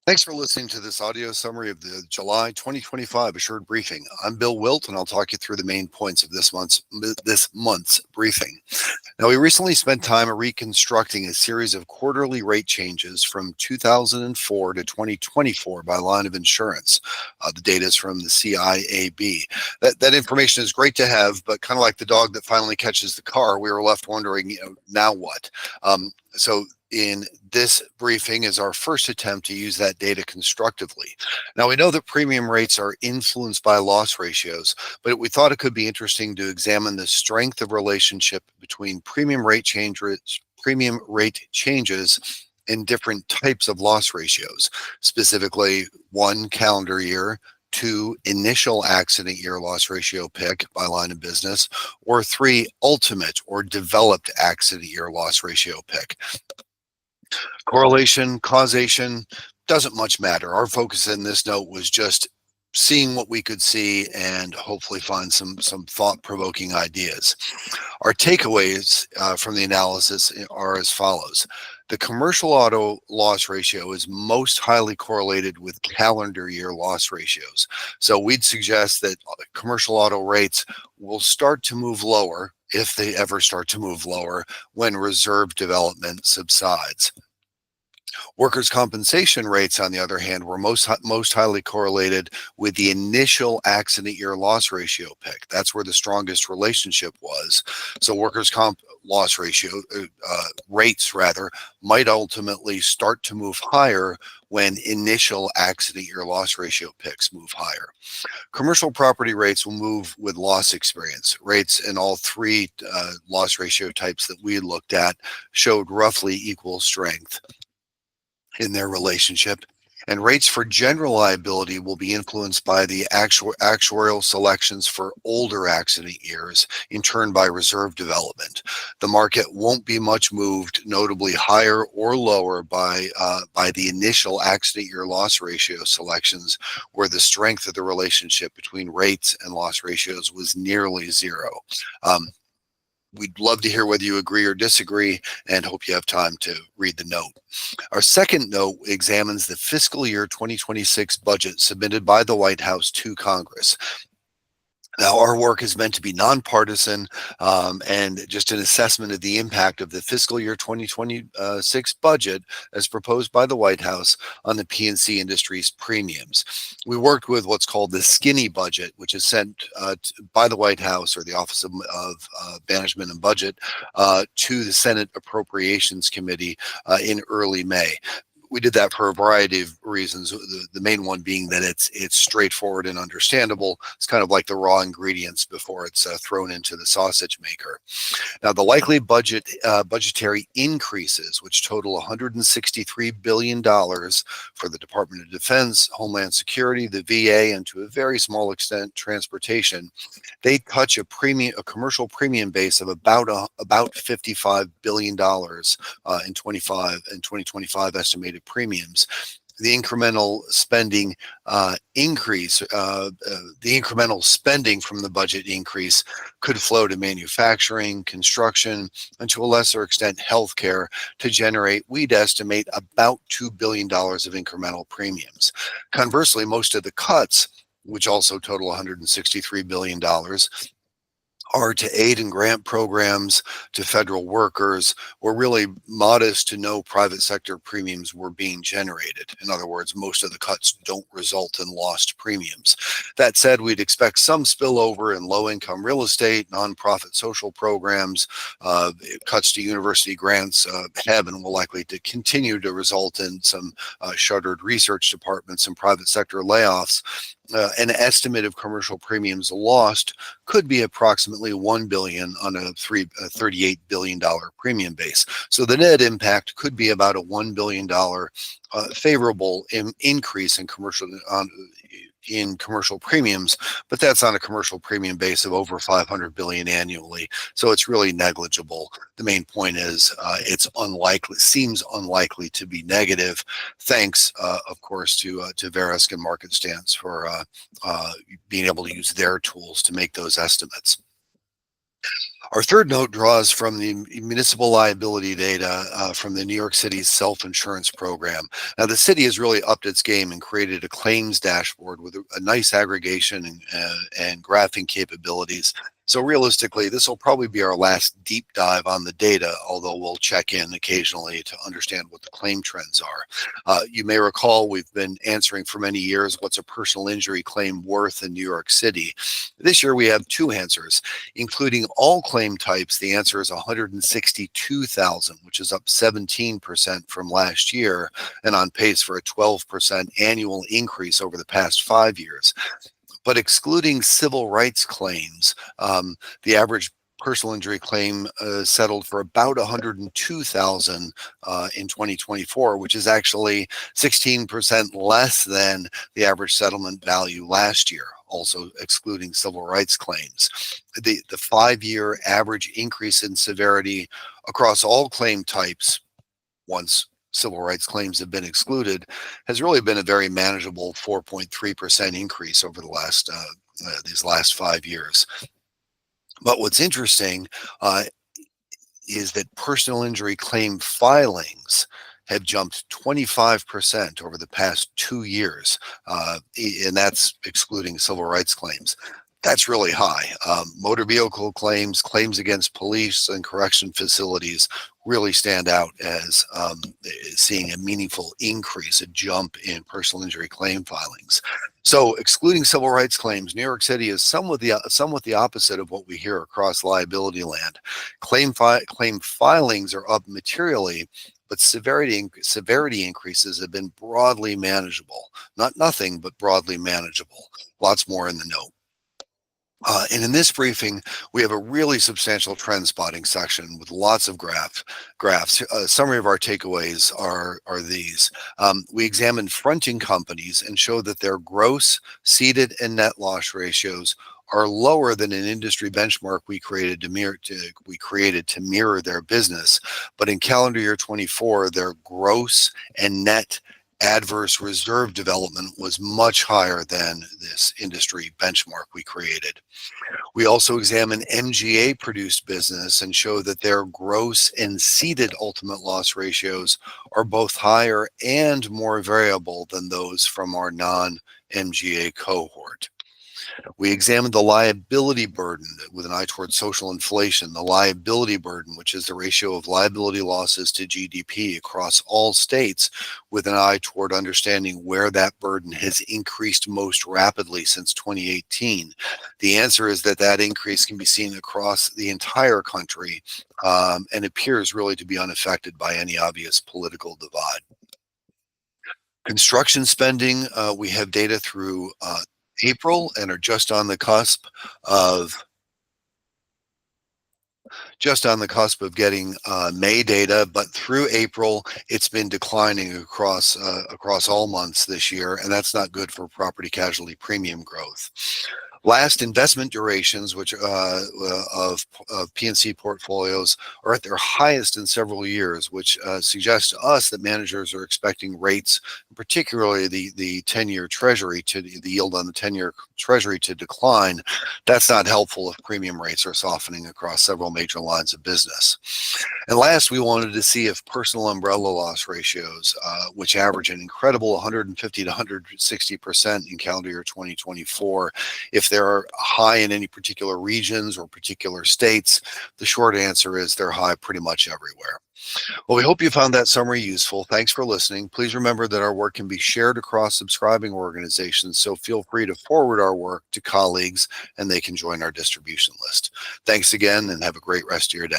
Thanks for listening to this audio summary of the July 2025 Assured Briefing. I'm Bill Wilt, and I'll talk you through the main points of this month's briefing. Now, we recently spent time reconstructing a series of quarterly rate changes from 2004 to 2024 by line of insurance. The data is from the CIAB. That information is great to have, but kind of like the dog that finally catches the car, we were left wondering, now what? So in this briefing is our first attempt to use that data constructively. Now, we know that premium rates are influenced by loss ratios, but we thought it could be interesting to examine the strength of relationship between premium rate changes in different types of loss ratios, specifically 1 calendar year, 2 initial accident year loss ratio pick by line of business, or 3 ultimate or developed accident year loss ratio pick. Correlation, causation, doesn't much matter. Our focus in this note was just seeing what we could see and hopefully find some thought-provoking ideas. Our takeaways from the analysis are as follows. The commercial auto loss ratio is most highly correlated with calendar year loss ratios. So we'd suggest that commercial auto rates will start to move lower, if they ever start to move lower, when reserve development subsides. Workers' compensation rates, on the other hand, were most highly correlated with the initial accident year loss ratio pick. That's where the strongest relationship was. So workers' comp loss ratio rates might ultimately start to move higher when initial accident year loss ratio picks move higher. Commercial property rates will move with loss experience. Rates in all 3 loss ratio types that we looked at showed roughly equal strength in their relationship, and rates for general liability will be influenced by the actuarial selections for older accident years, in turn by reserve development. The market won't be much moved, notably higher or lower by the initial accident year loss ratio selections, where the strength of the relationship between rates and loss ratios was nearly zero. We'd love to hear whether you agree or disagree, and hope you have time to read the note. Our second note examines the fiscal year 2026 budget submitted by the White House to Congress. Now, our work is meant to be nonpartisan and just an assessment of the impact of the fiscal year 2026 budget as proposed by the White House on the P&C industry's premiums. We worked with what's called the skinny budget, which is sent by the White House or the Office of Management and Budget to the Senate Appropriations Committee in early May. We did that for a variety of reasons. The main one being that it's straightforward and understandable. It's kind of like the raw ingredients before it's thrown into the sausage maker. Now, the likely budgetary increases, which total $163 billion for the Department of Defense, Homeland Security, the VA, and to a very small extent, transportation, they touch a commercial premium base of about $55 billion in 2025 estimated premiums. The incremental spending the incremental spending from the budget increase could flow to manufacturing, construction, and to a lesser extent, healthcare to generate, we'd estimate, about $2 billion of incremental premiums. Conversely, most of the cuts, which also total $163 billion, are to aid and grant programs to federal workers, where really modest to no private sector premiums were being generated. In other words, most of the cuts don't result in lost premiums. That said, we'd expect some spillover in low-income real estate, nonprofit social programs. Cuts to university grants have and will likely to continue to result in some shuttered research departments and private sector layoffs. An estimate of commercial premiums lost could be approximately $1 billion on a $38 billion premium base. So the net impact could be about a $1 billion favorable increase in commercial premiums, but that's on a commercial premium base of over $500 billion annually. So it's really negligible. The main point is seems unlikely to be negative, thanks, of course, to Verisk and Market Stance for being able to use their tools to make those estimates. Our third note draws from the municipal liability data from the New York City's self-insurance program. Now, the city has really upped its game and created a claims dashboard with a nice aggregation and graphing capabilities. So realistically, this will probably be our last deep dive on the data, although we'll check in occasionally to understand what the claim trends are. You may recall we've been answering for many years, what's a personal injury claim worth in New York City? This year we have two answers. Including all claim types, the answer is 162,000, which is up 17% from last year and on pace for a 12% annual increase over the past 5 years. But excluding civil rights claims, the average personal injury claim settled for about 102,000 in 2024, which is actually 16% less than the average settlement value last year, also excluding civil rights claims. The 5-year average increase in severity across all claim types, once civil rights claims have been excluded, has really been a very manageable 4.3% increase over the last these last 5 years. But what's interesting is that personal injury claim filings have jumped 25% over the past 2 years, and that's excluding civil rights claims. That's really high. Motor vehicle claims, claims against police and correction facilities really stand out as seeing a meaningful increase, a jump in personal injury claim filings. So excluding civil rights claims, New York City is somewhat the opposite of what we hear across liability land. Claim filings are up materially, but severity increases have been broadly manageable. Not nothing, but broadly manageable. Lots more in the note. And in this briefing, we have a really substantial trend spotting section with lots of graphs. A summary of our takeaways are these. We examined fronting companies and showed that their gross, ceded, and net loss ratios are lower than an industry benchmark we created to mirror their business. But in calendar year 24, their gross and net adverse reserve development was much higher than this industry benchmark we created. We also examined MGA produced business and show that their gross and ceded ultimate loss ratios are both higher and more variable than those from our non-MGA cohort. We examined the liability burden with an eye toward social inflation, the liability burden, which is the ratio of liability losses to GDP across all states, with an eye toward understanding where that burden has increased most rapidly since 2018. The answer is that increase can be seen across the entire country and appears really to be unaffected by any obvious political divide. Construction spending, we have data through April and are just on the cusp of getting May data, but through April it's been declining across all months this year, and that's not good for property casualty premium growth. Last, investment durations, which of P&C portfolios are at their highest in several years, which suggests to us that managers are expecting rates, particularly the 10-year treasury, the yield on the 10-year treasury to decline. That's not helpful if premium rates are softening across several major lines of business. And last, we wanted to see if personal umbrella loss ratios, which average an incredible 150 to 160% in calendar year 2024, if they're high in any particular regions or particular states. The short answer is they're high pretty much everywhere. Well, we hope you found that summary useful. Thanks for listening. Please remember that our work can be shared across subscribing organizations, so feel free to forward our work to colleagues and they can join our distribution list. Thanks again and have a great rest of your day.